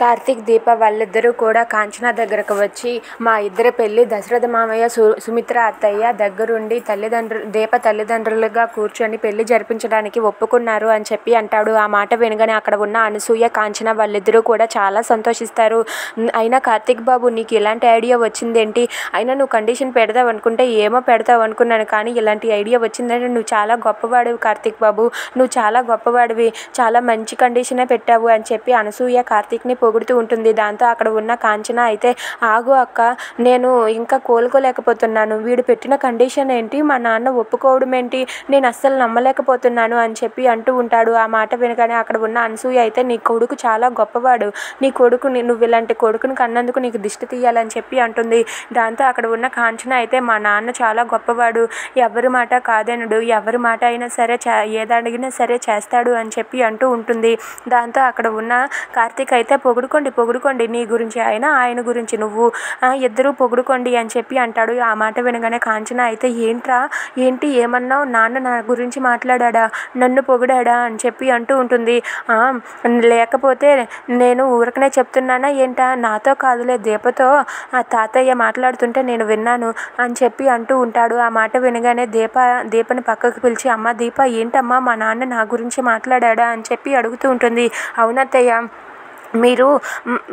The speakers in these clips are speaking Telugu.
కార్తీక్, దీప వాళ్ళిద్దరూ కూడా కాంచన దగ్గరకు వచ్చి మా ఇద్దరి పెళ్ళి దశరథ మామయ్య, సుమిత్ర అత్తయ్య దగ్గరుండి దీప తల్లిదండ్రులుగా కూర్చొని పెళ్లి జరిపించడానికి ఒప్పుకున్నారు అని చెప్పి అంటాడు. ఆ మాట వినగానే అక్కడ ఉన్న అనసూయ, కాంచన వాళ్ళిద్దరూ కూడా చాలా సంతోషిస్తారు. అయినా కార్తీక్ బాబు, నీకు ఇలాంటి ఐడియా వచ్చిందేంటి? అయినా నువ్వు కండిషన్ పెడతావు అనుకుంటే ఏమో పెడతావు అనుకున్నాను, కానీ ఇలాంటి ఐడియా వచ్చిందంటే నువ్వు చాలా గొప్పవాడివి కార్తీక్ బాబు, నువ్వు చాలా గొప్పవాడివి, చాలా మంచి కండిషనే పెట్టావు అని చెప్పి అనసూయ కార్తీక్ని పొగుడుతూ ఉంటుంది. దాంతో అక్కడ ఉన్న కాంచన అయితే, ఆగు అక్క, నేను ఇంకా కోలుకోలేకపోతున్నాను, వీడు పెట్టిన కండిషన్ ఏంటి, మా నాన్న ఒప్పుకోవడం ఏంటి, నేను అస్సలు నమ్మలేకపోతున్నాను అని చెప్పి అంటూ ఉంటాడు. ఆ మాట వినగానే అక్కడ ఉన్న అనసూయ అయితే, నీ కొడుకు చాలా గొప్పవాడు, నీ కొడుకుని, నువ్వు ఇలాంటి కొడుకుని కన్నందుకు నీకు దిష్టి తీయాలని చెప్పి అంటుంది. దాంతో అక్కడ ఉన్న కాంచన అయితే, మా నాన్న చాలా గొప్పవాడు, ఎవరి మాట కాదనడు, ఎవరి మాట అయినా సరే ఏదడిగినా సరే చేస్తాడు అని చెప్పి అంటూ ఉంటుంది. దాంతో అక్కడ ఉన్న కార్తీక్ అయితే, పొగుడుకోండి, నీ గురించి ఆయన గురించి నువ్వు, ఇద్దరూ పొగుడుకోండి అని చెప్పి అంటాడు. ఆ మాట వినగానే కాంచన అయితే, ఏంటి ఏమన్నావు, నాన్న నా గురించి మాట్లాడా, నన్ను పొగిడాడా అని చెప్పి అంటూ ఉంటుంది. లేకపోతే నేను ఊరకనే చెప్తున్నానా ఏంటా, నాతో కాదులే దీపతో ఆ తాతయ్య మాట్లాడుతుంటే నేను విన్నాను అని చెప్పి అంటూ ఉంటాడు. ఆ మాట వినగానే దీపని పక్కకు పిలిచి, అమ్మ దీప, ఏంటమ్మా మా నాన్న నా గురించి మాట్లాడా అని చెప్పి అడుగుతూ ఉంటుంది. అవునత్తయ్య, మీరు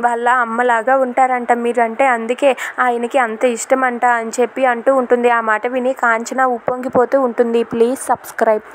వాళ్ళ అమ్మలాగా ఉంటారంట మీరంటే, అందుకే ఆయనకి అంత ఇష్టమంట అని చెప్పి అంటూ ఉంటుంది. ఆ మాట విని కాంచన ఉప్పొంగిపోతూ ఉంటుంది. Please subscribe.